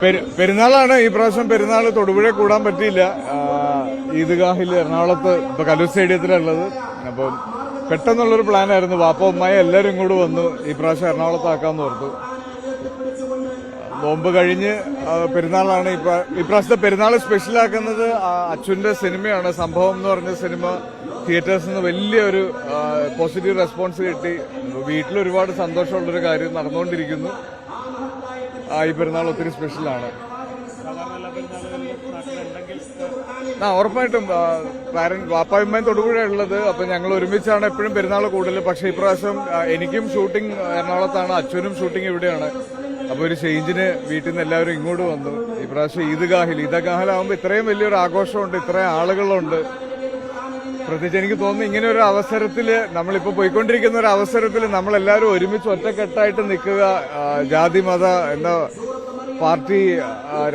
പെരുന്നാളാണ് ഈ പ്രാവശ്യം. പെരുന്നാൾ തൊടുപുഴ കൂടാൻ പറ്റിയില്ല. ഈദ്ഗാഹിൽ എറണാകുളത്ത് ഇപ്പൊ കലൂർ സ്റ്റേഡിയത്തിലുള്ളത്. അപ്പം പെട്ടെന്നുള്ളൊരു പ്ലാനായിരുന്നു. വാപ്പ ഉമ്മായ എല്ലാവരും ഇങ്ങോട്ട് വന്നു. ഈ പ്രാവശ്യം എറണാകുളത്താക്കാന്ന് ഓർത്തു. നോമ്പ് കഴിഞ്ഞ് പെരുന്നാളാണ്. ഈ പ്രാവശ്യത്തെ പെരുന്നാൾ സ്പെഷ്യലാക്കുന്നത് അച്ഛൻ്റെ സിനിമയാണ്. സംഭവം എന്ന് പറഞ്ഞ സിനിമ തിയേറ്റേഴ്സിൽ നിന്ന് വലിയൊരു പോസിറ്റീവ് റെസ്പോൺസ് കിട്ടി. വീട്ടിൽ ഒരുപാട് സന്തോഷമുള്ളൊരു കാര്യം നടന്നുകൊണ്ടിരിക്കുന്നു. ഈ പെരുന്നാൾ ഒത്തിരി സ്പെഷ്യലാണ്. ഉറപ്പായിട്ടും വാപ്പായമ്മയും തൊടുപുഴ ഉള്ളത്. അപ്പൊ ഞങ്ങൾ ഒരുമിച്ചാണ് എപ്പോഴും പെരുന്നാൾ കൂടുതൽ. പക്ഷെ ഇപ്രാവശ്യം എനിക്കും ഷൂട്ടിംഗ് എറണാകുളത്താണ്, അച്ഛനും ഷൂട്ടിംഗ് ഇവിടെയാണ്. അപ്പൊ ഒരു ചേഞ്ചിന് വീട്ടിൽ നിന്ന് എല്ലാവരും ഇങ്ങോട്ട് വന്നു. ഇപ്രാവശ്യം ഈദ്ഗാഹിലാവുമ്പോൾ ഇത്രയും വലിയൊരു ആഘോഷമുണ്ട്, ഇത്രയും ആളുകളുണ്ട്. പ്രത്യേകിച്ച് എനിക്ക് തോന്നുന്നു ഇങ്ങനെ ഒരു അവസരത്തില്, നമ്മളിപ്പോ പോയിക്കൊണ്ടിരിക്കുന്ന ഒരു അവസരത്തിൽ നമ്മളെല്ലാവരും ഒരുമിച്ച് ഒറ്റക്കെട്ടായിട്ട് നിൽക്കുക, ജാതി മത പാർട്ടി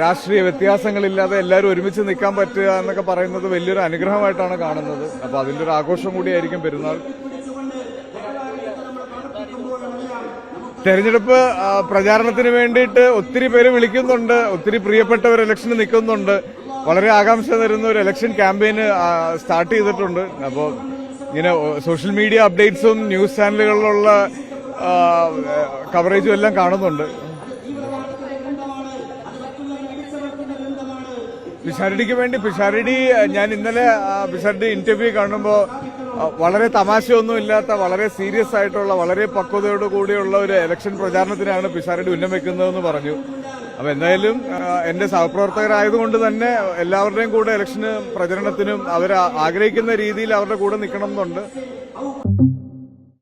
രാഷ്ട്രീയ വ്യത്യാസങ്ങളില്ലാതെ എല്ലാവരും ഒരുമിച്ച് നിൽക്കാൻ പറ്റുക എന്നൊക്കെ പറയുന്നത് വലിയൊരു അനുഗ്രഹമായിട്ടാണ് കാണുന്നത്. അപ്പൊ അതിന്റെ ഒരു ആഘോഷം കൂടിയായിരിക്കും പെരുന്നാൾ. തെരഞ്ഞെടുപ്പ് പ്രചാരണത്തിന് വേണ്ടിയിട്ട് ഒത്തിരി പേര് വിളിക്കുന്നുണ്ട്. ഒത്തിരി പ്രിയപ്പെട്ടവർ ഇലക്ഷന് നിൽക്കുന്നുണ്ട്. വളരെ ആകാംക്ഷ തരുന്ന ഒരു ഇലക്ഷൻ ക്യാമ്പയിന് സ്റ്റാർട്ട് ചെയ്തിട്ടുണ്ട്. അപ്പോൾ ഇങ്ങനെ സോഷ്യൽ മീഡിയ അപ്ഡേറ്റ്സും ന്യൂസ് ചാനലുകളിലുള്ള കവറേജും എല്ലാം കാണുന്നുണ്ട്. പിഷാരടിക്ക് വേണ്ടി ഞാൻ ഇന്നലെ പിഷാരടി ഇന്റർവ്യൂ കാണുമ്പോൾ വളരെ തമാശയൊന്നും ഇല്ലാത്ത, വളരെ സീരിയസ് ആയിട്ടുള്ള, വളരെ പക്വതയോട് കൂടിയുള്ള ഒരു ഇലക്ഷൻ പ്രചാരണത്തിനാണ് പിഷാരടി ഉന്നം വെക്കുന്നതെന്ന് പറഞ്ഞു. അപ്പൊ എന്തായാലും എന്റെ സഹപ്രവർത്തകരായതുകൊണ്ട് തന്നെ എല്ലാവരുടെയും കൂടെ ഇലക്ഷന് പ്രചരണത്തിനും അവർ ആഗ്രഹിക്കുന്ന രീതിയിൽ അവരുടെ കൂടെ നിൽക്കണം എന്നുണ്ട്.